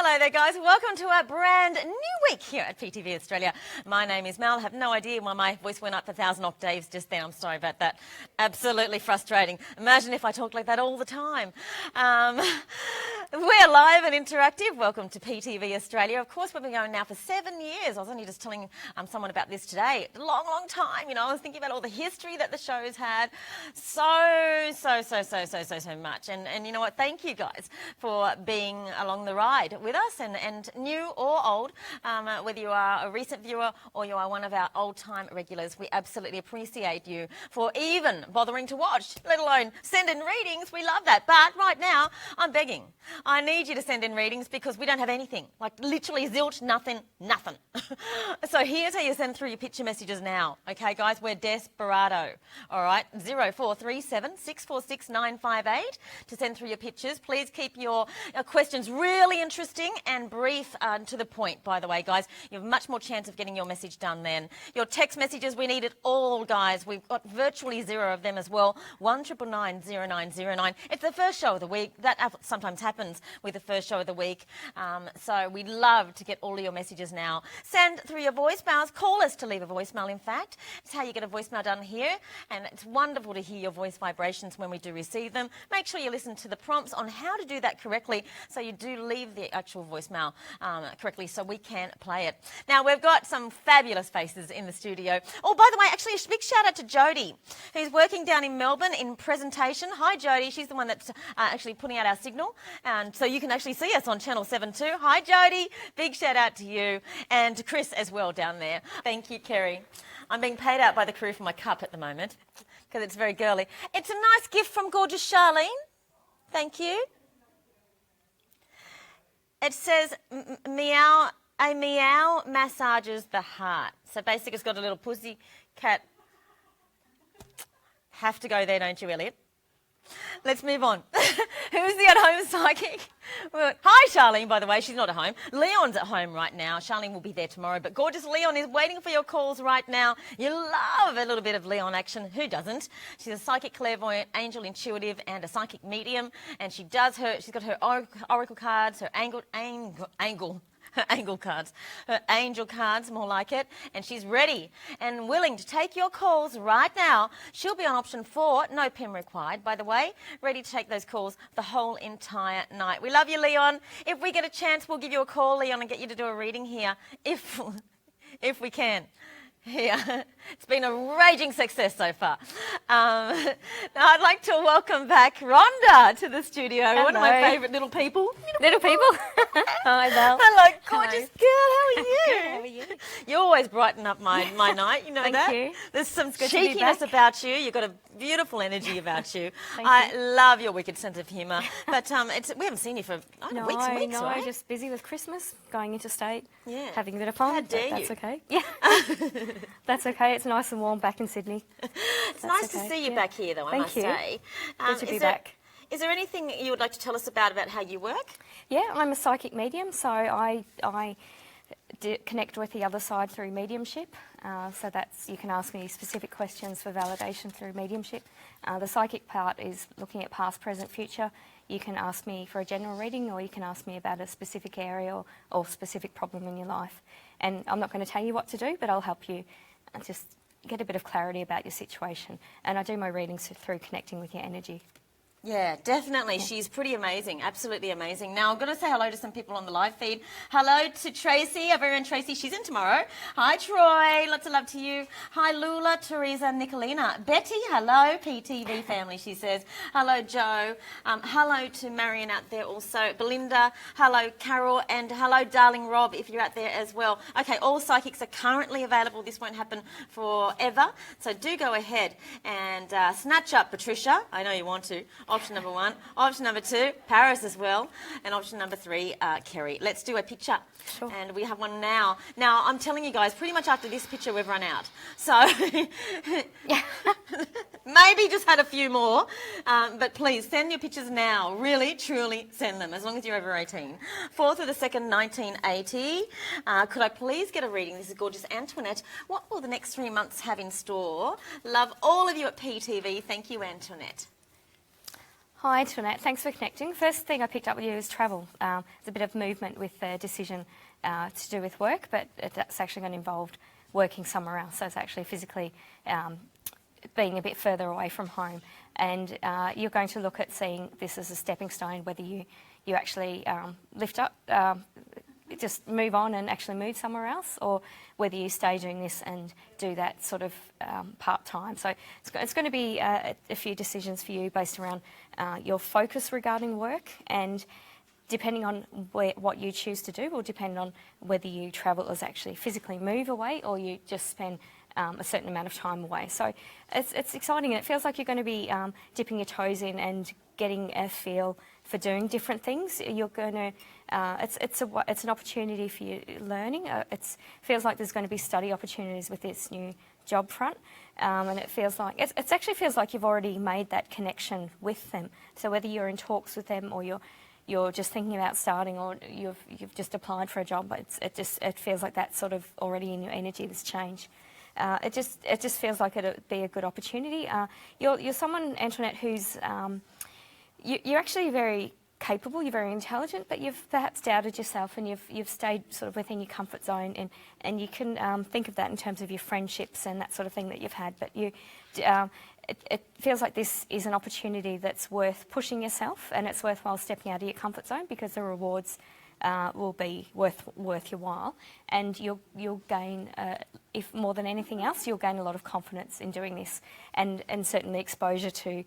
Hello there, guys. Welcome to a brand new week here at PTV Australia. My name is Mel. I have no idea why my voice went up 1,000 octaves just then. I'm sorry about that. Absolutely frustrating. Imagine if I talked like that all the time. We're live and interactive. Welcome to PTV Australia. Of course, we've been going now for 7 years. I was only just telling someone about this today. A long, long time. You know, I was thinking about all the history that the show's had. So much. And you know what? Thank you guys for being along the ride with us, and new or old, whether you are a recent viewer or you are one of our old-time regulars, we absolutely appreciate you for even bothering to watch, let alone send in readings. We love that. But right now, I'm begging. I need you to send in readings because we don't have anything, like literally zilch, nothing. So here's how you send through your picture messages now. Okay, guys, we're desperado. All right, 0437 646 958 to send through your pictures. Please keep your questions really interesting and brief to the point, by the way, guys. You have much more chance of getting your message done then. Your text messages, we need it all, guys. We've got virtually zero of them as well. 19990909. It's the first show of the week. That sometimes happens with the first show of the week. So we'd love to get all of your messages now. Send through your voicemails. Call us to leave a voicemail, in fact. It's how you get a voicemail done here. And it's wonderful to hear your voice vibrations when we do receive them. Make sure you listen to the prompts on how to do that correctly so you do leave the actual voicemail correctly so we can play it. Now, we've got some fabulous faces in the studio. Oh, by the way, actually, a big shout out to Jodie, who's working down in Melbourne in presentation. Hi, Jodie. She's the one that's actually putting out our signal, and so you can actually see us on Channel 7 too. Hi, Jodie. Big shout out to you, and to Chris as well down there. Thank you, Kerry. I'm being paid out by the crew for my cup at the moment because it's very girly. It's a nice gift from gorgeous Charlene. Thank you. It says, meow, a meow massages the heart. So basically it's got a little pussy cat. Have to go there, don't you, Elliot? Let's move on. Who's the at-home psychic? Hi, Charlene, by the way. She's not at home. Leon's at home right now. Charlene will be there tomorrow. But gorgeous Leon is waiting for your calls right now. You love a little bit of Leon action. Who doesn't? She's a psychic clairvoyant, angel intuitive, and a psychic medium. And she's got her oracle cards, her angel cards, her angel cards, more like it, and she's ready and willing to take your calls right now. She'll be on option 4, no PIN required, by the way, ready to take those calls the whole entire night. We love you, Leon. If we get a chance, we'll give you a call, Leon, and get you to do a reading here, if we can. Yeah, it's been a raging success so far. Now I'd like to welcome back Rhonda to the studio. Hello. One of my favourite little people. Little people. Hi, Belle. Hello, gorgeous girl. How are you? Good, how are you? You always brighten up my night. You know Thank that. you. There's some cheekiness about you. You've got a beautiful energy about you. I you. love your wicked sense of humour. But we haven't seen you for weeks and weeks, right? Just busy with Christmas, going interstate, Yeah. having a bit of fun. How dare That's you. okay. Yeah. That's okay. It's nice and warm back in Sydney. It's nice to see you back here, though, I must say. Good to be back. Is there anything you would like to tell us about how you work? Yeah, I'm a psychic medium, so I connect with the other side through mediumship. So you can ask me specific questions for validation through mediumship. The psychic part is looking at past, present, future. You can ask me for a general reading, or you can ask me about a specific area or specific problem in your life. And I'm not going to tell you what to do, but I'll help you just get a bit of clarity about your situation. And I do my readings through connecting with your energy. Yeah, definitely. Yeah. She's pretty amazing. Absolutely amazing. Now, I'm going to say hello to some people on the live feed. Hello to Tracy, our very own Tracy. She's in tomorrow. Hi, Troy. Lots of love to you. Hi, Lula, Teresa, Nicolina. Betty, hello. PTV family, she says. Hello, Joe. Hello to Marion out there also. Belinda. Hello, Carol. And hello, darling Rob, if you're out there as well. Okay, all psychics are currently available. This won't happen forever. So do go ahead and snatch up Patricia. I know you want to. Option number 1. Option number 2, Paris as well. And option number 3, Kerry. Let's do a picture. Sure. And we have one now. Now, I'm telling you guys, pretty much after this picture, we've run out. So, maybe just had a few more. But please, send your pictures now. Really, truly send them, as long as you're over 18. 4th of the 2nd, 1980. Could I please get a reading? This is gorgeous Antoinette. What will the next 3 months have in store? Love all of you at PTV. Thank you, Antoinette. Hi, Antoinette. Thanks for connecting. First thing I picked up with you is travel. There's a bit of movement with the decision to do with work, but that's actually going to involve working somewhere else. So it's actually physically being a bit further away from home. And you're going to look at seeing this as a stepping stone, whether you actually lift up, just move on and actually move somewhere else, or whether you stay doing this and do that sort of part-time. So it's going to be a few decisions for you based around your focus regarding work, and depending on what you choose to do will depend on whether you travel as actually physically move away or you just spend a certain amount of time away. So it's exciting, and it feels like you're going to be dipping your toes in and getting a feel for doing different things. You're going to it's an opportunity for you learning. It feels like there's going to be study opportunities with this new job front, and it feels like it actually feels like you've already made that connection with them. So whether you're in talks with them or you're just thinking about starting, or you've just applied for a job, but it feels like that's sort of already in your energy, this change. It just feels like it'd be a good opportunity. You're someone, Antoinette, who's you're actually very capable, you're very intelligent, but you've perhaps doubted yourself, and you've stayed sort of within your comfort zone, and you can think of that in terms of your friendships and that sort of thing that you've had. But it feels like this is an opportunity that's worth pushing yourself, and it's worthwhile stepping out of your comfort zone, because the rewards will be worth your while, and you'll gain, if more than anything else, you'll gain a lot of confidence in doing this, and certainly exposure to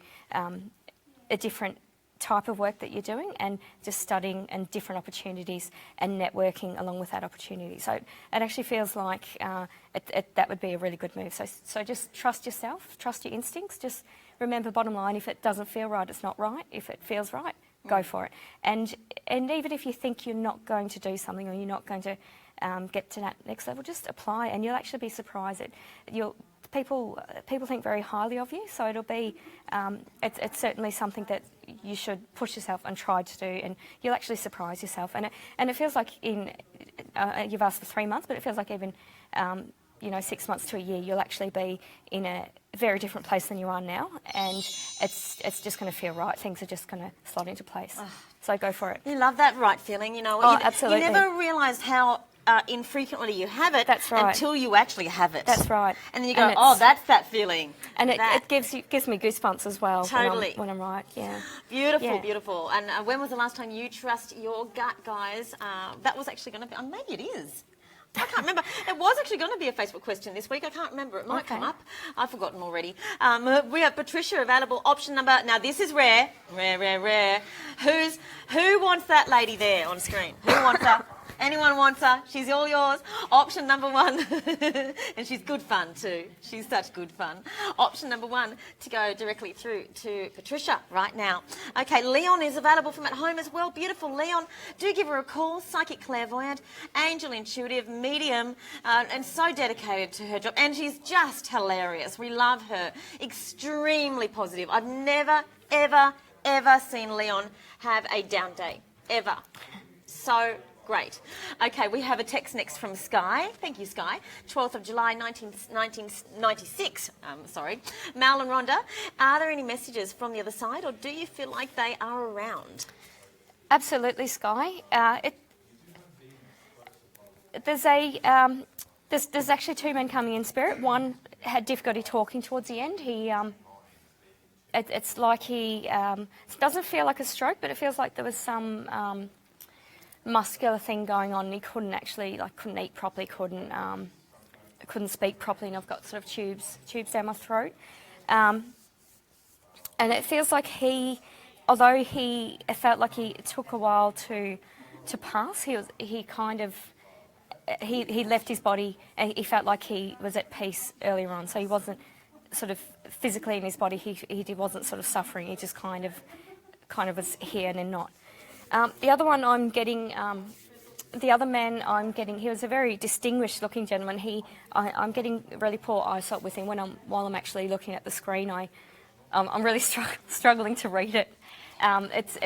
a different type of work that you're doing, and just studying and different opportunities and networking along with that opportunity. So it actually feels like that would be a really good move. So just trust yourself, trust your instincts. Just remember, bottom line, if it doesn't feel right, it's not right. If it feels right, go for it. And even if you think you're not going to do something, or you're not going to get to that next level, just apply, and you'll actually be surprised. People think very highly of you, so it'll be it's certainly something that you should push yourself and try to do, and you'll actually surprise yourself. And it feels like you've asked for 3 months, but it feels like even 6 months to a year, you'll actually be in a very different place than you are now, and it's just going to feel right. Things are just going to slot into place. So go for it. You love that right feeling, Absolutely. You never realised how infrequently you have it. That's right. Until you actually have it. That's right. And then you go, oh, that's that feeling. And it gives me goosebumps as well. Totally. When I'm right, yeah. Beautiful, Yeah. beautiful. And when was the last time you trust your gut, guys? That was actually going to be, maybe it is. I can't remember. It was actually going to be a Facebook question this week. I can't remember. It might come up. I've forgotten already. We have Patricia available. Option number. Now this is rare. Rare. Who wants that lady there on screen? Who wants her? Anyone wants her? She's all yours. Option number 1. And she's good fun too. She's such good fun. Option number 1 to go directly through to Patricia right now. Okay, Leon is available from at home as well. Beautiful Leon. Do give her a call. Psychic clairvoyant, angel intuitive, medium, and so dedicated to her job. And she's just hilarious. We love her. Extremely positive. I've never, ever seen Leon have a down day. Ever. So great. Okay, we have a text next from Sky. Thank you, Sky. 12th of July, 1996. Mal and Rhonda, are there any messages from the other side, or do you feel like they are around? Absolutely, Sky. There's actually 2 men coming in spirit. One had difficulty talking towards the end. It's like he doesn't feel like a stroke, but it feels like there was some muscular thing going on, and he couldn't eat properly, couldn't speak properly, and I've got sort of tubes down my throat, and it feels like although it felt like it took a while to pass, he left his body, and he felt like he was at peace earlier on, so he wasn't sort of physically in his body, he wasn't sort of suffering, he just kind of was here and then not. The other one I'm getting, the other man I'm getting, he was a very distinguished-looking gentleman. I'm getting really poor eyesight with him while I'm actually looking at the screen. I'm really struggling to read it. It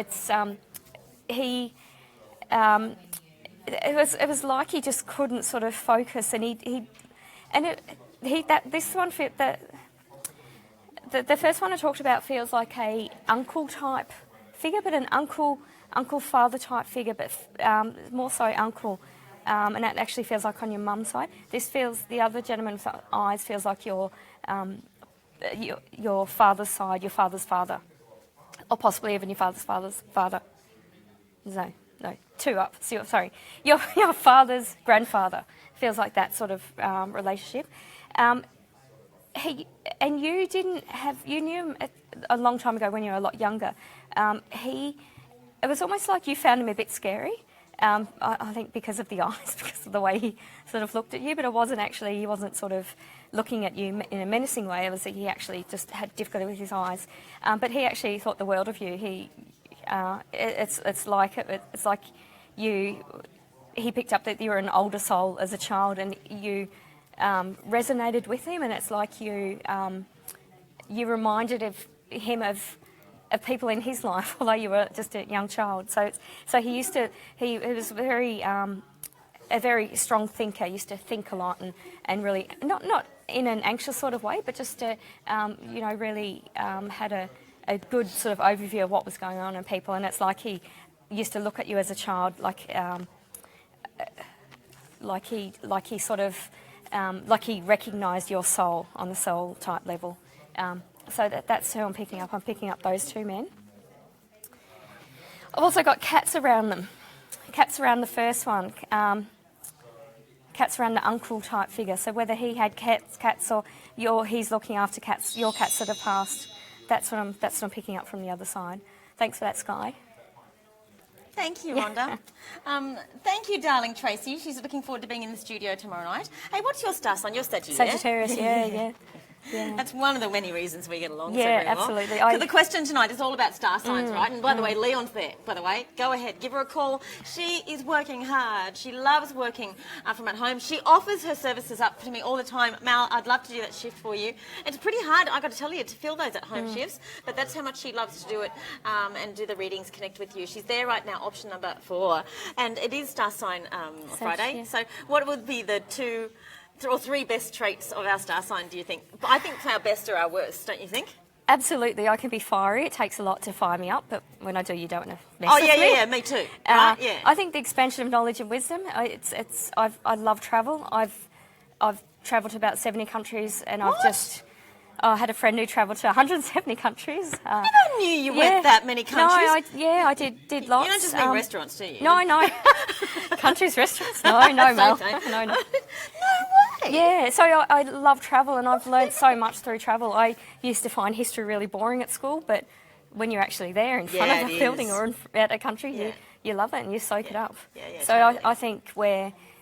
was like he just couldn't sort of focus, and the first one I talked about feels like a uncle type figure, but an uncle father type figure, but more so uncle. And that actually feels like on your mum's side. The other gentleman's eyes feels like your father's side, your father's father, or possibly even your father's father. No, two up. Sorry, your father's grandfather feels like that sort of relationship. You knew him a long time ago when you were a lot younger. It was almost like you found him a bit scary. I think because of the eyes, because of the way he sort of looked at you, but he wasn't sort of looking at you in a menacing way. It was that he actually just had difficulty with his eyes. But he actually thought the world of you. It's like he picked up that you were an older soul as a child, and you resonated with him, and it's like you reminded him of people in his life, although you were just a young child. So he was a very strong thinker. He used to think a lot and really not in an anxious sort of way, but just to really had a good sort of overview of what was going on in people. And it's like he used to look at you as a child, like he recognised your soul on the soul type level. So that's who I'm picking up. I'm picking up those two men. I've also got cats around them. Cats around the first one. Cats around the uncle type figure. So whether he had cats or he's looking after cats, your cats that have passed. That's what I'm picking up from the other side. Thanks for that, Sky. Thank you, Rhonda. Thank you, darling Tracy. She's looking forward to being in the studio tomorrow night. Hey, what's your star sign? You're Sagittarius, yeah. That's one of the many reasons we get along so very very well. Absolutely. So the question tonight is all about star signs, right? And by the way, Leon's there, by the way. Go ahead, give her a call. She is working hard. She loves working from at home. She offers her services up to me all the time. Mal, I'd love to do that shift for you. It's pretty hard, I got to tell you, to fill those at-home shifts, but that's how much she loves to do it and do the readings, connect with you. She's there right now, option number 4. And it is star sign Friday. Yeah. So what would be the 2 or 3 best traits of our star sign, do you think? I think our best are our worst, don't you think? Absolutely. I can be fiery. It takes a lot to fire me up, but when I do, you don't want to mess with me. Yeah, me too. Right? Yeah. I think the expansion of knowledge and wisdom. I love travel. I've travelled to about 70 countries, and I had a friend who travelled to 170 countries. I never knew you went that many countries. No, I did lots. You don't just mean restaurants, do you? No. Countries, restaurants? No, Mel. No. No way. Yeah, so I love travel, and I've learned so much through travel. I used to find history really boring at school, but when you're actually there in front of a building or at a country, you love it and you soak it up. So totally. I think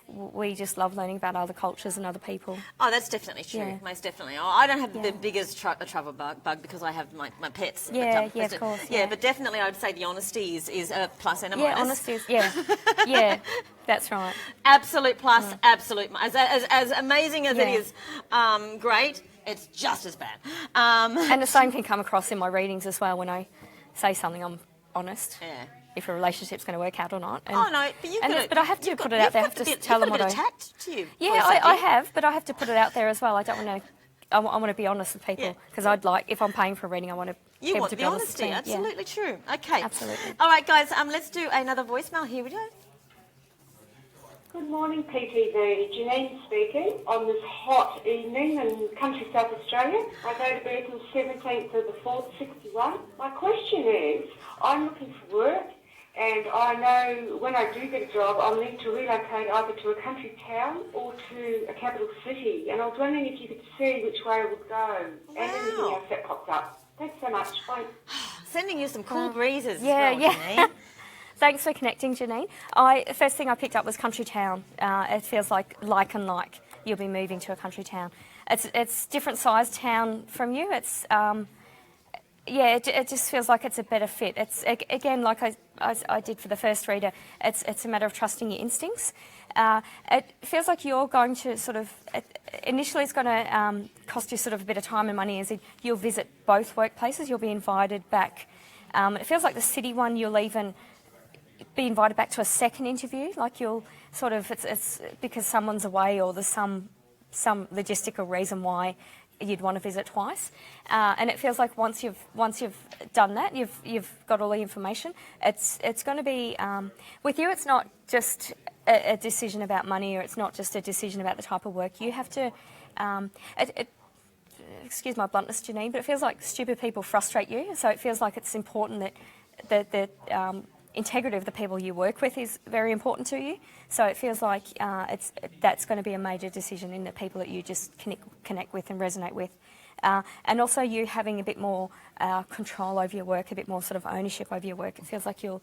we just love learning about other cultures and other people. Oh, that's definitely true, most definitely. I don't have the biggest travel bug because I have my pets. Of course. Yeah, but definitely I would say the honesty is a plus and a minus. Yeah, honesty is, yeah, that's right. Absolute plus, absolute minus. As amazing as it is, great, it's just as bad. And the same can come across in my readings as well when I say something I'm honest. Yeah. If a relationship's going to work out or not. And, but I have to put it out there. I have to tell them what I tact to you. Yeah, I have, but I have to put it out there as well. I don't want to. I want to be honest with people because if I'm paying for a reading, I want people to be honest. You want the honesty, absolutely true. Okay. Absolutely. All right, guys, let's do another voicemail. Here we go. Good morning, PTV. Janine speaking on this hot evening in country South Australia. I go to bed on the 17th of the 4th, 61. My question is, I'm looking for work, and I know when I do get a job, I'll need to relocate either to a country town or to a capital city. And I was wondering if you could see which way I would go and anything else that pops up. Thanks so much. Bye. Sending you some cool breezes. Yeah. Thanks for connecting, Janine. First thing I picked up was country town. It feels like you'll be moving to a country town. It's different sized town from you. It's it just feels like it's a better fit. It's again like I did for the first reader. It's a matter of trusting your instincts. It feels like you're going to initially it's going to cost you sort of a bit of time and money. As you'll visit both workplaces, you'll be invited back. It feels like the city one you'll even be invited back to a second interview. Like you'll it's because someone's away or there's some logistical reason why you'd want to visit twice. And it feels like once you've done that, you've got all the information. It's going to be with you. It's not just a decision about money, or it's not just a decision about the type of work you have to. Excuse my bluntness, Janine, but it feels like stupid people frustrate you. So it feels like it's important that the integrity of the people you work with is very important to you. So it feels like that's going to be a major decision in the people that you just connect with and resonate with. And also you having a bit more control over your work, a bit more sort of ownership over your work. It feels like you'll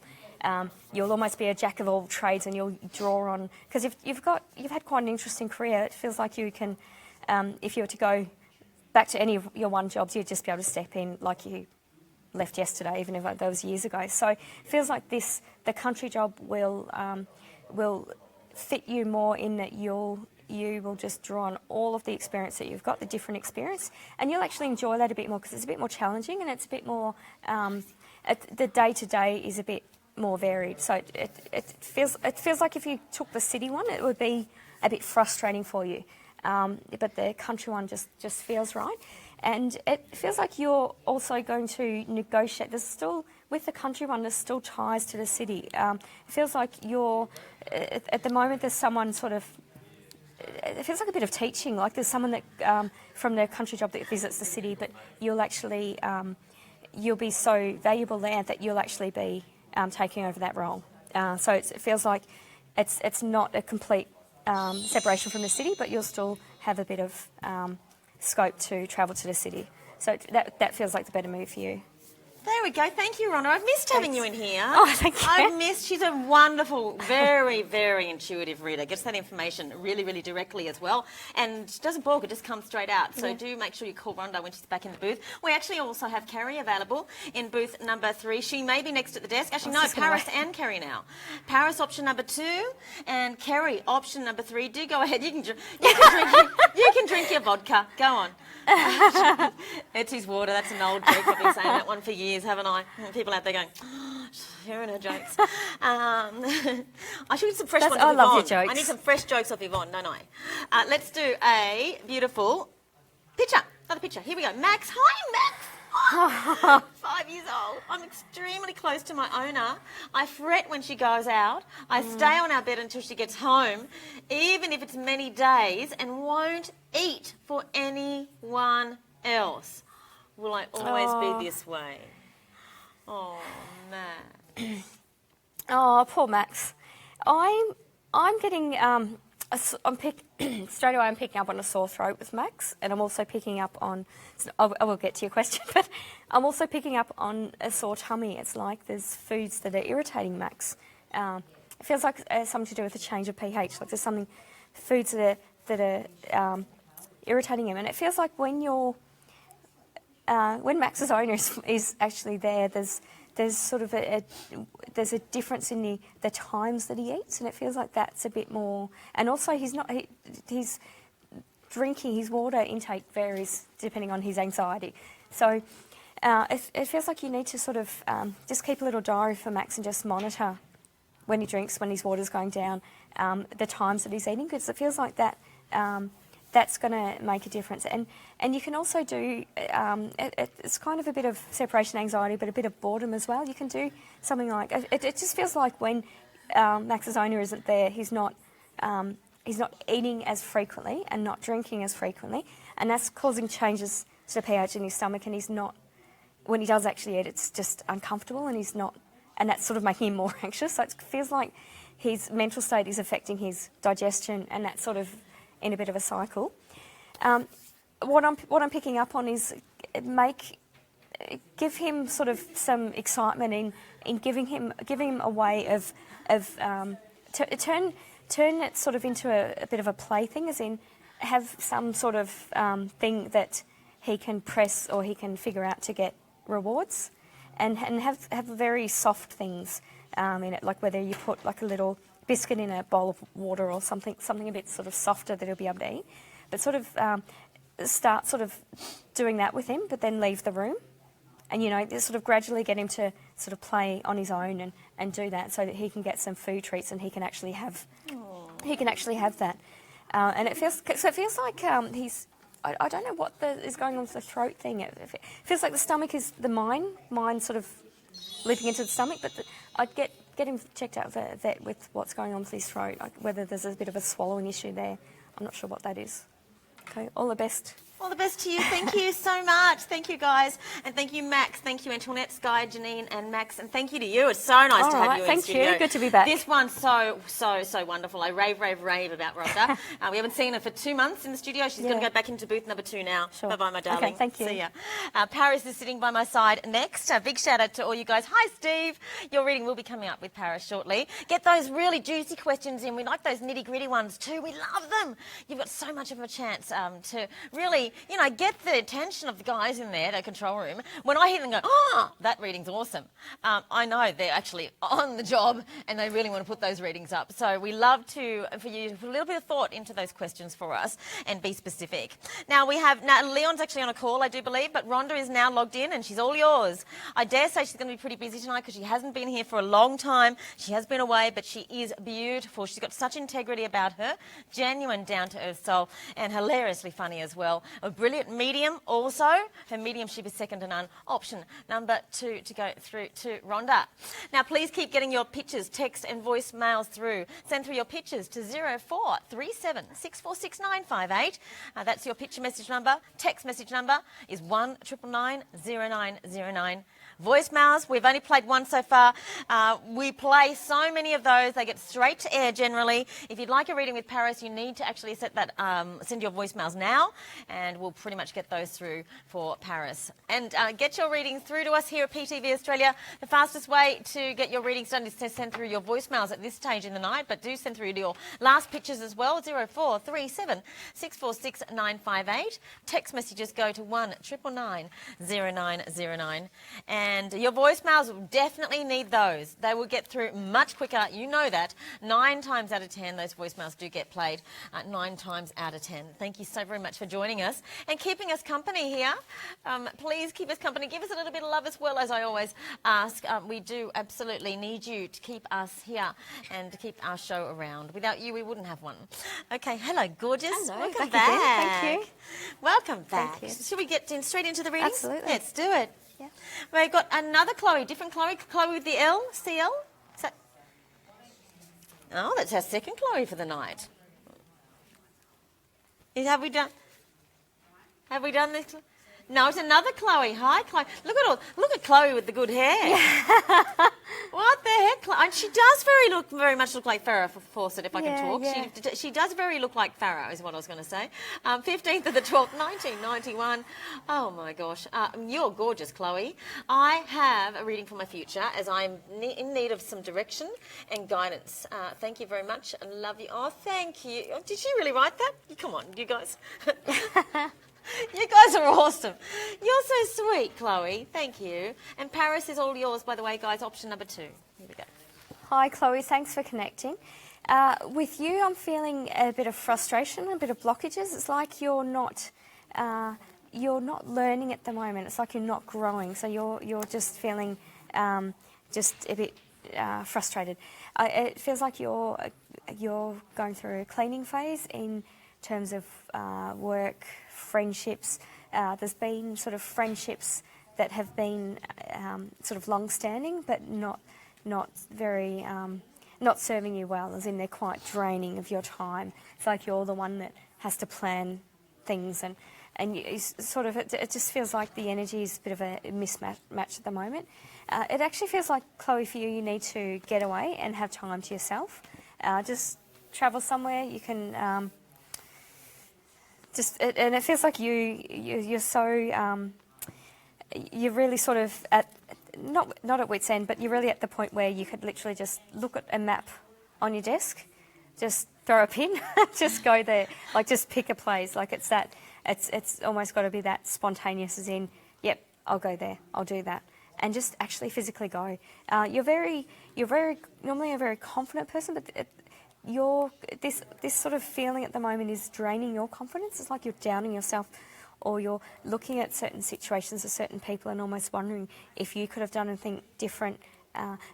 almost be a jack of all trades, and you'll draw on, because you've had quite an interesting career. It feels like you can, if you were to go back to any of your one jobs, you'd just be able to step in like you left yesterday, even if that was years ago. So it feels like the country job will fit you more in that you will just draw on all of the experience that you've got, the different experience, and you'll actually enjoy that a bit more because it's a bit more challenging, and it's a bit more, the day-to-day is a bit more varied. So it feels like if you took the city one, it would be a bit frustrating for you. But the country one just feels right. And it feels like you're also going to negotiate. There's still, with the country one, there's still ties to the city. It feels like at the moment there's someone sort of, it feels like a bit of teaching, like there's someone that from the country job that visits the city, but you'll actually, you'll be so valuable there that you'll actually be taking over that role. So it feels like it's not a complete separation from the city, but you'll still have a bit of scope to travel to the city. So that feels like the better move for you. There we go. Thank you, Rhonda. I've missed having you in here. Oh, thank you. I've missed. She's a wonderful, very, very intuitive reader. Gets that information really, really directly as well. And doesn't balk, it just comes straight out. So do make sure you call Rhonda when she's back in the booth. We actually also have Kerry available in booth number 3. She may be next at the desk. Actually, no, Paris and Kerry now. Paris option number 2 and Kerry option number 3. Do go ahead. You can drink your vodka. Go on. It's his water. That's an old joke. I've been saying that one for years, haven't I? People out there going, oh, hearing her jokes. I should get some fresh ones off I Yvonne. love your jokes. I need some fresh jokes off Yvonne, don't I? Let's do a beautiful picture. Another picture. Here we go. Max. Hi, Max. Oh, 5 years old. I'm extremely close to my owner. I fret when she goes out. I stay on our bed until she gets home, even if it's many days, and won't eat for anyone else. Will I always be this way? Oh, Max. Oh, poor Max. I'm getting straight away I'm picking up on a sore throat with Max, and I'm also picking up on, I will get to your question, but I'm also picking up on a sore tummy. It's like there's foods that are irritating Max. It feels like something to do with a change of pH, like there's foods that are irritating him, and it feels like when Max's owner is actually there, there's sort of there's a difference in the times that he eats, and it feels like that's a bit more. And also, he's drinking, his water intake varies depending on his anxiety. So it feels like you need to sort of just keep a little diary for Max and just monitor when he drinks, when his water's going down, the times that he's eating, because it feels like that. That's going to make a difference. And you can also do, it's kind of a bit of separation anxiety, but a bit of boredom as well. You can do something like, it just feels like when Max's owner isn't there, he's not eating as frequently and not drinking as frequently, and that's causing changes to the pH in his stomach, and he's not, when he does actually eat, it's just uncomfortable, and he's not, and that's sort of making him more anxious. So it feels like his mental state is affecting his digestion, and that's sort of in a bit of a cycle. What I'm picking up on is give him sort of some excitement in giving him a way of turn it sort of into a bit of a plaything, as in have some sort of thing that he can press or he can figure out to get rewards, and have very soft things in it, like whether you put like a little biscuit in a bowl of water or something a bit sort of softer that he'll be able to eat, but sort of start sort of doing that with him, but then leave the room, and just sort of gradually get him to sort of play on his own and do that, so that he can get some food treats and he can actually have that, and it feels like I don't know what is going on with the throat thing. It feels like the stomach is the mine sort of looping into the stomach, but I'd get him checked out with a vet with what's going on with his throat, like whether there's a bit of a swallowing issue there. I'm not sure what that is. Okay, all the best. All the best to you. Thank you so much. Thank you, guys. And thank you, Max. Thank you, Antoinette, Sky, Janine, and Max. And thank you to you. It's so nice to have you in thank studio. you. Good to be back. This one's so wonderful. I rave about Rhonda. We haven't seen her for 2 months in the studio. She's going to go back into booth number 2 now. Sure. Bye-bye, my darling. Okay, thank you. See ya. Paris is sitting by my side next. A big shout out to all you guys. Hi, Steve. Your reading will be coming up with Paris shortly. Get those really juicy questions in. We like those nitty-gritty ones too. We love them. You've got so much of a chance to really, get the attention of the guys in there, the control room. When I hear them go, that reading's awesome, I know they're actually on the job and they really want to put those readings up. So we love for you to put a little bit of thought into those questions for us and be specific. Now Leon's actually on a call, I do believe, but Rhonda is now logged in and she's all yours. I dare say she's going to be pretty busy tonight because she hasn't been here for a long time. She has been away, but she is beautiful. She's got such integrity about her, genuine down-to-earth soul, and hilariously funny as well. A brilliant medium also. Her mediumship is second to none. Option number 2 to go through to Rhonda. Now, please keep getting your pictures, text and voicemails through. Send through your pictures to 0437 646 958. That's your picture message number. Text message number is 1999 0909. Voicemails, we've only played one so far. We play so many of those. They get straight to air generally. If you'd like a reading with Paris, you need to actually send your voicemails now, and we'll pretty much get those through for Paris. And get your readings through to us here at PTV Australia. The fastest way to get your readings done is to send through your voicemails at this stage in the night, but do send through your last pictures as well, 0437 646 958. Text messages go to 1999 0909. And your voicemails will definitely need those. They will get through much quicker. You know that. 9 times out of 10, those voicemails do get played. 9 times out of 10. Thank you so very much for joining us and keeping us company here. Please keep us company. Give us a little bit of love as well, as I always ask. We do absolutely need you to keep us here and to keep our show around. Without you, we wouldn't have one. Okay, hello, gorgeous. Hello, welcome back back. again. Thank you. Welcome back. Thank you. Should we get straight into the readings? Absolutely. Let's do it. Yeah. We've got another Chloe, different Chloe, Chloe with the L, CL. That's our second Chloe for the night. Have we done this? No, it's another Chloe. Hi, Chloe. Look at Chloe with the good hair. Yeah. What the heck? And she does very much look like Farrah Fawcett, if I can talk. Yeah. She does very look like Farrah, is what I was going to say. 15th of the 12th, 1991. Oh, my gosh. You're gorgeous, Chloe. I have a reading for my future as I'm in need of some direction and guidance. Thank you very much. I love you. Oh, thank you. Oh, did she really write that? Come on, you guys. You guys are awesome. You're so sweet, Chloe. Thank you. And Paris is all yours, by the way, guys. Option number 2. Here we go. Hi, Chloe. Thanks for connecting. With you, I'm feeling a bit of frustration, a bit of blockages. It's like you're not learning at the moment. It's like you're not growing. So you're just feeling just a bit frustrated. It feels like you're going through a cleaning phase in terms of work, friendships. There's been sort of friendships that have been sort of long-standing, but not very not serving you well, as in they're quite draining of your time. It's like you're the one that has to plan things, and you sort of it just feels like the energy is a bit of a mismatch at the moment. It actually feels like, Chloe, for you need to get away and have time to yourself. Just travel somewhere. You can. And it feels like you're so you're really sort of at not at wit's end, but you're really at the point where you could literally just look at a map on your desk, just throw a pin, just go there, like just pick a place. Like it's almost got to be that spontaneous, as in, yep, I'll go there, I'll do that, and just actually physically go. You're normally a very confident person, but this sort of feeling at the moment is draining your confidence. It's like you're downing yourself, or you're looking at certain situations or certain people and almost wondering if you could have done anything different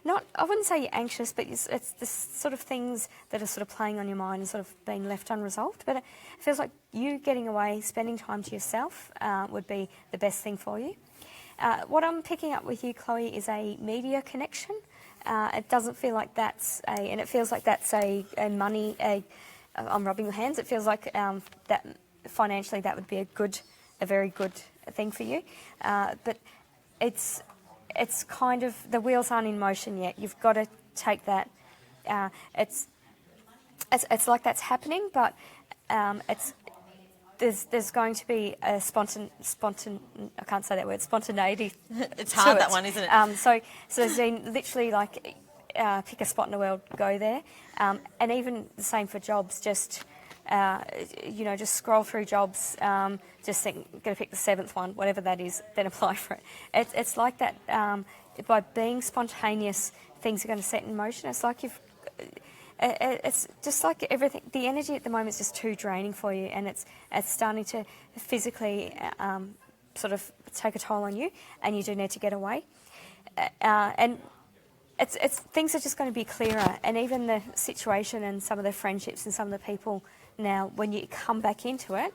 not, I wouldn't say you're anxious, but it's the sort of things that are sort of playing on your mind and sort of being left unresolved. But it feels like you getting away, spending time to yourself would be the best thing for you. What I'm picking up with you, Chloe, is a media connection. It doesn't feel like that's and it feels like that's a money, I'm rubbing your hands, it feels like that financially that would be a very good thing for you. But it's kind of, the wheels aren't in motion yet. You've got to take that. It's like that's happening, but there's going to be a I can't say that word, spontaneity. It's hard, that one, isn't it? So there's been literally like pick a spot in the world, go there, and even the same for jobs. Just just scroll through jobs. Just think, going to pick the 7th one, whatever that is, then apply for it. It's like that. By being spontaneous, things are going to set in motion. It's like it's just like everything. The energy at the moment is just too draining for you, and it's starting to physically sort of take a toll on you, and you do need to get away. And it's things are just going to be clearer, and even the situation and some of the friendships and some of the people now, when you come back into it,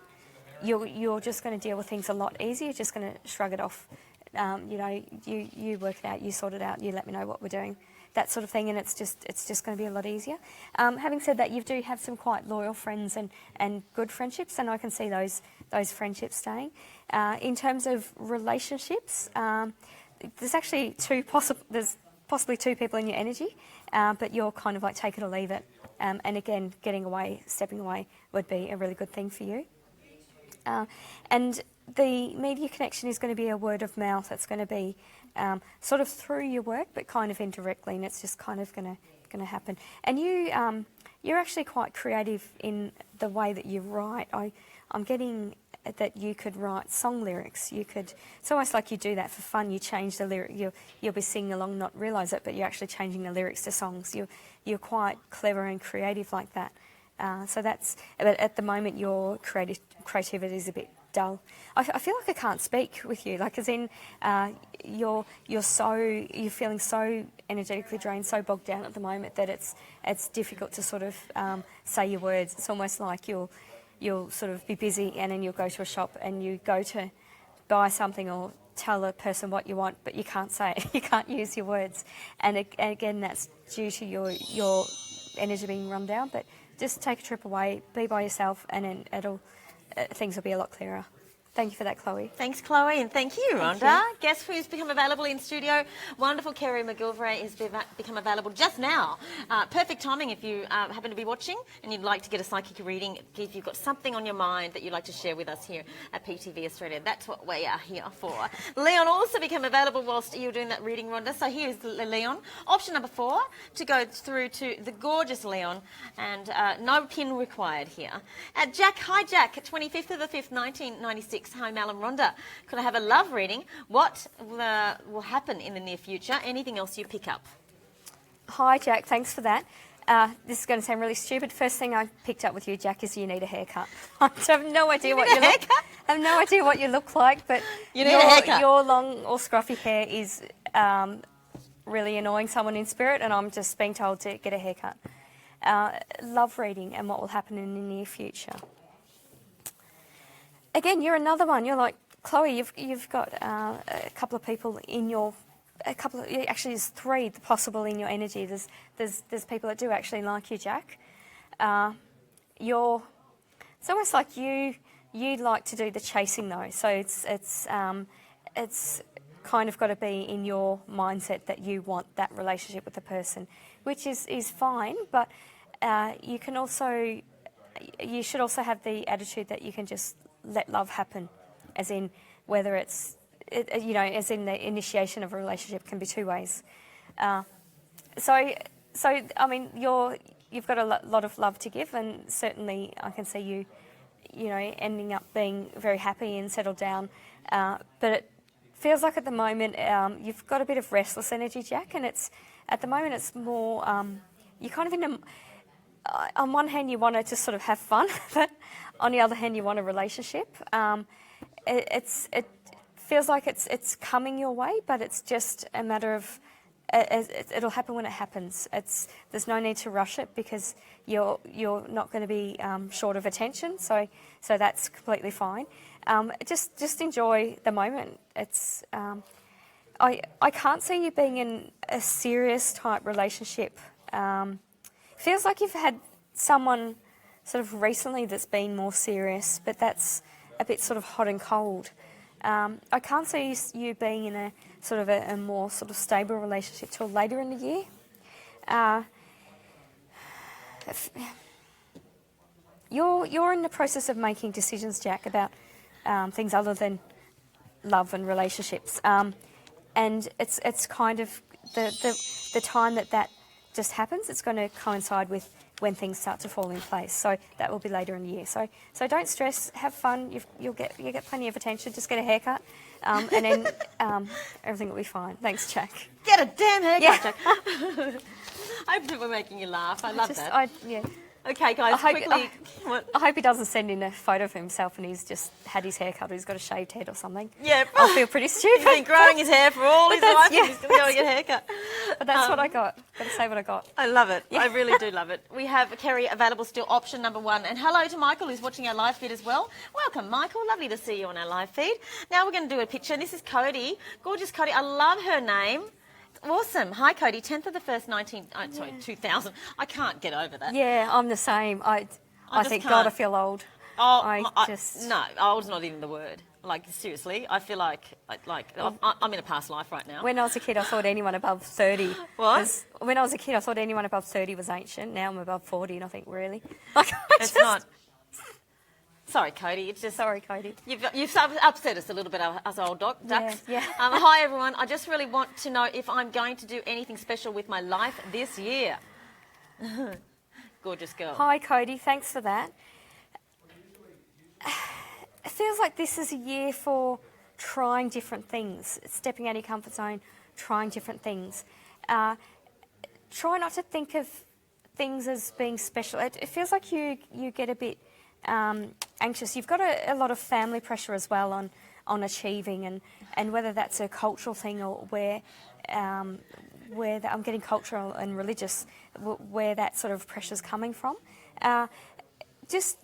you're just going to deal with things a lot easier. You're just going to shrug it off. You work it out, you sort it out, you let me know what we're doing, that sort of thing, and it's just going to be a lot easier. Having said that, you do have some quite loyal friends and good friendships, and I can see those friendships staying. In terms of relationships, there's actually there's possibly 2 people in your energy, but you're kind of like take it or leave it. And again, getting away, stepping away would be a really good thing for you. And the media connection is going to be a word of mouth. It's going to be sort of through your work, but kind of indirectly, and it's just kind of going to happen. And you're actually quite creative in the way that you write. I'm getting that you could write song lyrics. It's almost like you do that for fun. You change the lyric. You'll be singing along, not realise it, but you're actually changing the lyrics to songs. You're quite clever and creative like that. But at the moment your creativity is a bit dull. I feel like I can't speak with you, like as in you're feeling so energetically drained, so bogged down at the moment that it's difficult to sort of say your words. It's almost like you'll sort of be busy and then you'll go to a shop and you go to buy something or tell a person what you want, but you can't say it. You can't use your words. And again, that's due to your energy being run down. But just take a trip away, be by yourself, and then things will be a lot clearer. Thank you for that, Chloe. Thanks, Chloe, and thank you, Rhonda. Guess who's become available in studio? Wonderful Kerry McGilvray has become available just now. Perfect timing if you happen to be watching and you'd like to get a psychic reading, if you've got something on your mind that you'd like to share with us here at PTV Australia. That's what we are here for. Leon also became available whilst you were doing that reading, Rhonda. So here's Leon. Option number 4, to go through to the gorgeous Leon, and no pin required here. Jack, hi Jack, 25th of the 5th, 1996. Hi, Mal and Rhonda. Could I have a love reading? What will happen in the near future? Anything else you pick up? Hi, Jack. Thanks for that. This is going to sound really stupid. First thing I picked up with you, Jack, is you need a haircut. I have no idea what you look. I have no idea what you look like, but you need a haircut. Your long or scruffy hair is really annoying someone in spirit, and I'm just being told to get a haircut. Love reading and what will happen in the near future. Again, you're another one. You're like, Chloe, you've got a couple of people in your... actually, there's 3 possible in your energy. There's people that do actually like you, Jack. It's almost like you like to do the chasing though. So it's kind of got to be in your mindset that you want that relationship with the person, which is fine. But you should also have the attitude that you can just let love happen, as in whether as in the initiation of a relationship can be 2 ways. So I mean, you've got a lot of love to give, and certainly I can see you ending up being very happy and settled down. But it feels like at the moment you've got a bit of restless energy, Jack, and at the moment it's more you're kind of in a... On one hand, you want to just sort of have fun, but on the other hand, you want a relationship. It feels like it's coming your way, but it's just a matter of it'll happen when it happens. There's no need to rush it because you're not going to be short of attention. So that's completely fine. Just enjoy the moment. It's I can't see you being in a serious type relationship. Feels like you've had someone sort of recently that's been more serious, but that's a bit sort of hot and cold. I can't see you being in a sort of a more sort of stable relationship till later in the year. You're in the process of making decisions, Jack, about things other than love and relationships, and it's kind of the time that just happens. It's going to coincide with when things start to fall in place. So that will be later in the year. So don't stress. Have fun. You'll get plenty of attention. Just get a haircut, and then everything will be fine. Thanks, Jack. Get a damn haircut, Jack. I hope that we're making you laugh. I love that. Okay, guys, quickly. I hope he doesn't send in a photo of himself and he's just had his hair cut or he's got a shaved head or something. Yeah. I'll feel pretty stupid. He's been growing his hair for all his life and he's going to go and get a haircut. But that's what I got. Got to say what I got. I love it. Yeah. I really do love it. We have Kerry available still, option number 1. And hello to Michael, who's watching our live feed as well. Welcome, Michael. Lovely to see you on our live feed. Now we're going to do a picture. And this is Cody. Gorgeous Cody. I love her name. Awesome. Hi, Cody. 10th of the 1st, 2000. I can't get over that. Yeah, I'm the same. I think, God, I feel old. No, old's not even the word. Like, seriously, I feel like I'm in a past life right now. When I was a kid, I thought anyone above 30 when I was a kid, I thought anyone above 30 was ancient. Now I'm above 40 and I think, really? It's not. Sorry, Cody. It's just sorry, Cody. You've upset us a little bit, us old ducks. Yeah. Hi, everyone. I just really want to know if I'm going to do anything special with my life this year. Gorgeous girl. Hi, Cody. Thanks for that. It feels like this is a year for trying different things, stepping out of your comfort zone, trying different things. Try not to think of things as being special. It feels like you get a bit anxious. You've got a lot of family pressure as well on achieving, and whether that's a cultural thing or where I'm getting cultural and religious, where that sort of pressure's coming from. Just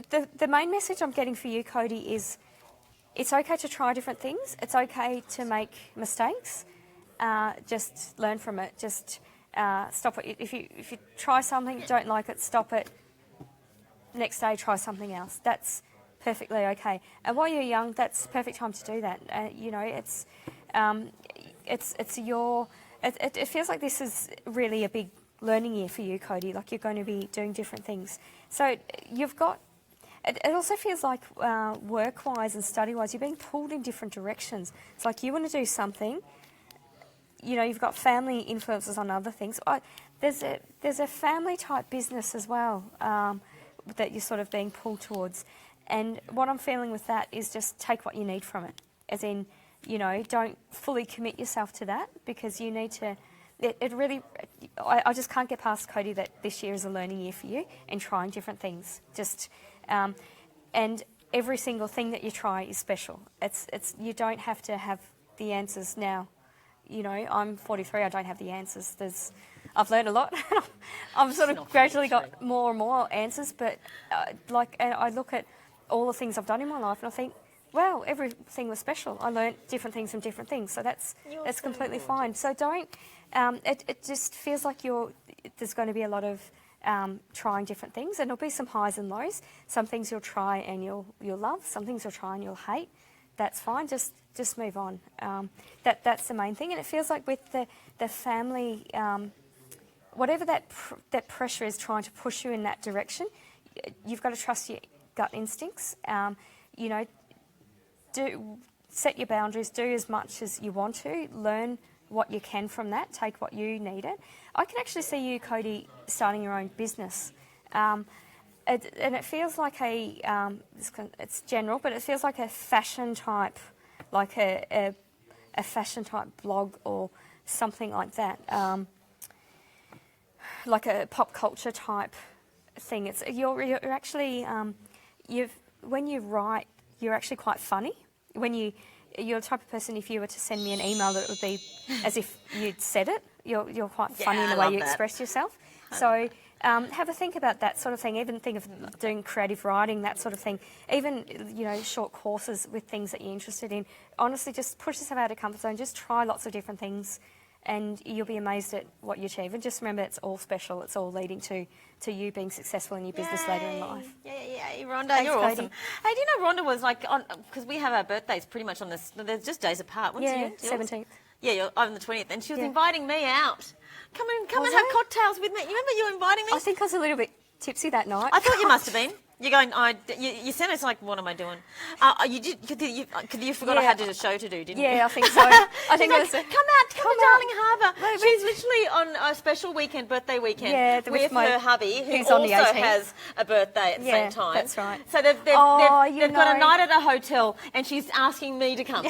the main message I'm getting for you, Cody, is it's okay to try different things. It's okay to make mistakes. Just learn from it. Just stop it. If you try something, don't like it, stop it. Next day, try something else. That's perfectly okay. And while you're young, that's the perfect time to do that. It feels like this is really a big learning year for you, Cody. Like you're going to be doing different things. So you've got. It also feels like work-wise and study-wise, you're being pulled in different directions. It's like you want to do something. You've got family influences on other things. There's a family-type business as well. That you're sort of being pulled towards. And what I'm feeling with that is just take what you need from it. As in, don't fully commit yourself to that because you need to... I just can't get past, Cody, that this year is a learning year for you and trying different things. Just... and every single thing that you try is special. You don't have to have the answers now. I'm 43, I don't have the answers. I've learned a lot. I've sort of gradually got more and more answers, but I look at all the things I've done in my life and I think, wow, everything was special. I learned different things from different things, so that's completely fine. So don't. It just feels like there's going to be a lot of trying different things, and there'll be some highs and lows. Some things you'll try and you'll love. Some things you'll try and you'll hate. That's fine. Just move on. That's the main thing. And it feels like with the family, whatever that pressure is trying to push you in that direction, you've got to trust your gut instincts. Set your boundaries. Do as much as you want to. Learn what you can from that. Take what you need it. I can actually see you, Cody, starting your own business. And it feels like it's general, but it feels like a fashion type, like a fashion type blog or something like that, like a pop culture type thing. You're actually when you write, you're actually quite funny. When you you're the type of person, if you were to send me an email, that it would be as if you'd said it. You're quite funny in the way you express yourself. So have a think about that sort of thing. Even think of doing creative writing, that sort of thing. Even, short courses with things that you're interested in. Honestly, just push yourself out of your comfort zone. Just try lots of different things and you'll be amazed at what you achieve. And just remember, it's all special. It's all leading to you being successful in your business later in life. Yeah, Rhonda, Thanks, you're Cody. awesome. Hey, do you know Rhonda was like on, because we have our birthdays pretty much on this. They're just days apart. When's yours? 17th. Yeah, I'm the 20th, and she was inviting me out. Come and Was have I? cocktails with me. You remember you inviting me? I think I was a little bit tipsy that night. I thought you must have been. You're going. You sound it's like, what am I doing? You did. You forgot I had a show to do, didn't you? Yeah, I think so. I think like, it was. come to Darling Harbour. She's literally on a special birthday weekend, with her hubby, who who's on the also 18th. has a birthday at the same time. That's right. So they've got a night at a hotel, and she's asking me to come.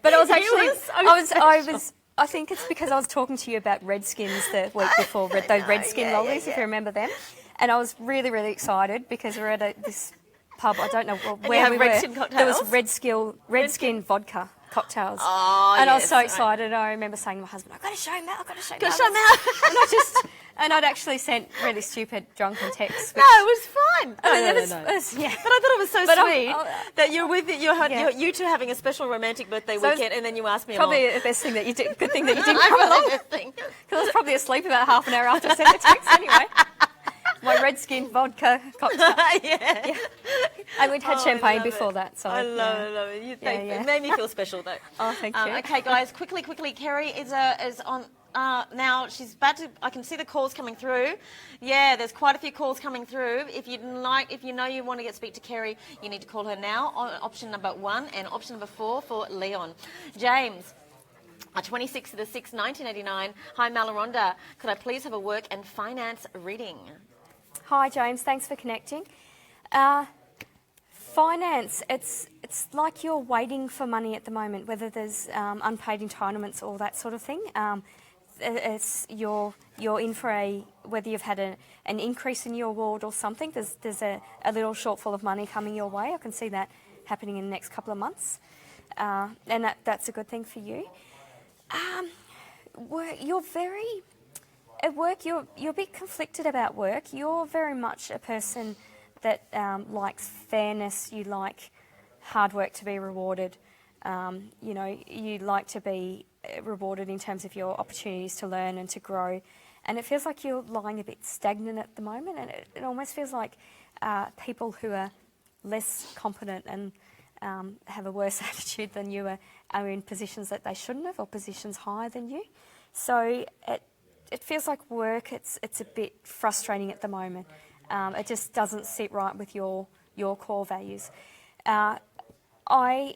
But I was actually, I think it's because I was talking to you about Redskins the week before, those Redskin lollies, if you remember them. And I was really, really excited because we're at this pub, I don't know where we were. Redskin There was cocktails? Redskin vodka cocktails. Oh, and I was so excited. And I remember saying to my husband, I've got to show him that, And I'd actually sent really stupid drunken texts. No, it was fine. No. But I thought it was so sweet that you're with you two having a special romantic birthday weekend, and then you asked me probably along. the best thing that you did. Good thing that you didn't come along. Because I was probably asleep about half an hour after I sent the text anyway. My Redskin vodka cocktail. Yeah. And we'd had champagne before that. So I love it. It made me feel special though. Oh, thank you. Okay, guys, quickly. Kerry is on. Now she's about to. I can see the calls coming through. Yeah, there's quite a few calls coming through. If you know you want to speak to Kerry, you need to call her now on option number 1 and option number 4 for Leon. James. 26th to the 6th, 1989. Hi, Mal and Rhonda. Could I please have a work and finance reading? Hi, James. Thanks for connecting. Finance, it's like you're waiting for money at the moment, whether there's unpaid entitlements or that sort of thing. It's you're in for whether you've had an increase in your award or something. There's a little shortfall of money coming your way. I can see that happening in the next couple of months, and that's a good thing for you. You're very at work. You're a bit conflicted about work. You're very much a person that likes fairness. You like hard work to be rewarded. You like to be rewarded in terms of your opportunities to learn and to grow. And it feels like you're lying a bit stagnant at the moment. And it almost feels like people who are less competent and have a worse attitude than you are in positions that they shouldn't have, or positions higher than you. So it feels like work, it's a bit frustrating at the moment. It just doesn't sit right with your core values. I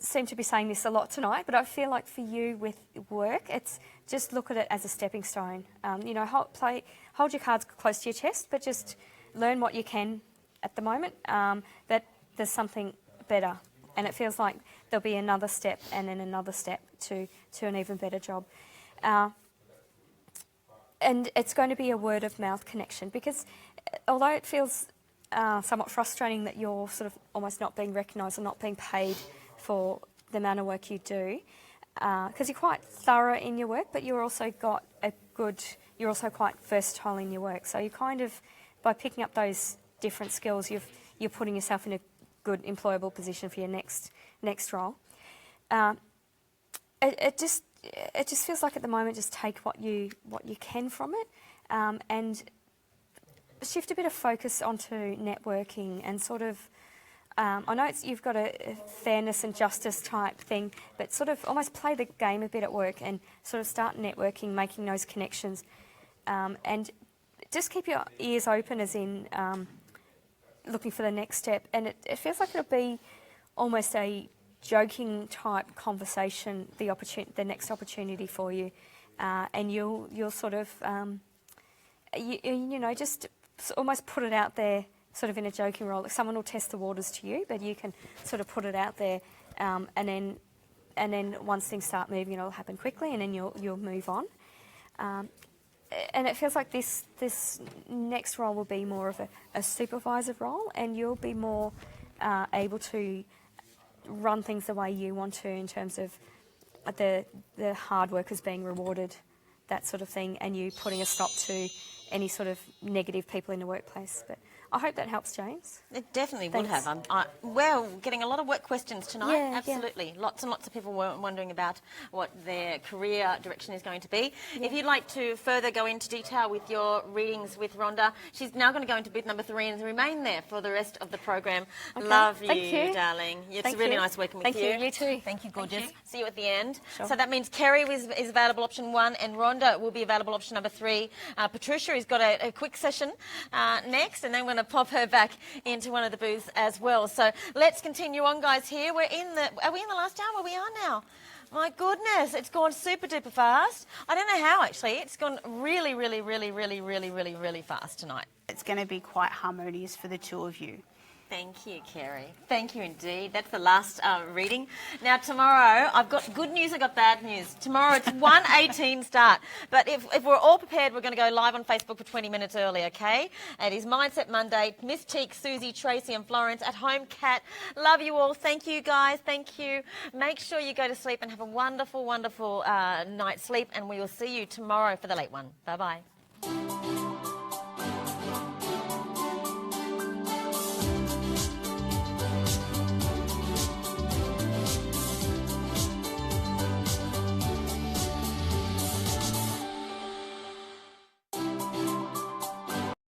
seem to be saying this a lot tonight, but I feel like for you with work, it's just look at it as a stepping stone. Hold your cards close to your chest, but just learn what you can at the moment. That there's something better, and it feels like there'll be another step and then another step to an even better job. And it's going to be a word of mouth connection, because although it feels somewhat frustrating that you're sort of almost not being recognised or not being paid for the amount of work you do, because you're quite thorough in your work, but you're also quite versatile in your work. So you kind of, by picking up those different skills, you're putting yourself in a good employable position for your next role. It just feels like at the moment, just take what you can from it, and shift a bit of focus onto networking and sort of. I know you've got a fairness and justice type thing, but sort of almost play the game a bit at work and sort of start networking, making those connections, and just keep your ears open, as in looking for the next step. And it feels like it'll be almost a joking type conversation, the next opportunity for you, and you'll sort of just almost put it out there, sort of in a joking role. Like someone will test the waters to you, but you can sort of put it out there, and then once things start moving, it'll happen quickly, and then you'll move on. And it feels like this next role will be more of a supervisor role, and you'll be more able to run things the way you want to in terms of the hard workers being rewarded, that sort of thing, and you putting a stop to any sort of negative people in the workplace. But I hope that helps, James. It definitely Thanks. would have. We're getting a lot of work questions tonight. Yeah, Absolutely. Lots and lots of people were wondering about what their career direction is going to be. Yeah. If you'd like to further go into detail with your readings with Rhonda, she's now going to go into booth number 3 and remain there for the rest of the program. Okay. Love you, Thank you, darling. It's Thank really you. nice working with Thank you. You too. Thank you, gorgeous. Thank you. See you at the end. Sure. So that means Kerry is available option 1 and Rhonda will be available option number 3. Patricia has got a quick session next, and then we're going to pop her back into one of the booths as well. So let's continue on, guys. Here are we in the last hour? We are now. My goodness, it's gone super duper fast. I don't know how, actually. It's gone really, really, really, really, really, really, really fast tonight. It's going to be quite harmonious for the two of you. Thank you, Kerry. Thank you indeed. That's the last reading. Now, tomorrow, I've got good news, I've got bad news. Tomorrow, it's 1:18 start. But if we're all prepared, we're going to go live on Facebook for 20 minutes early, okay? It is Mindset Monday. Miss Teak, Susie, Tracy and Florence at home. Kat, love you all. Thank you, guys. Thank you. Make sure you go to sleep and have a wonderful, wonderful night's sleep. And we will see you tomorrow for the late one. Bye-bye.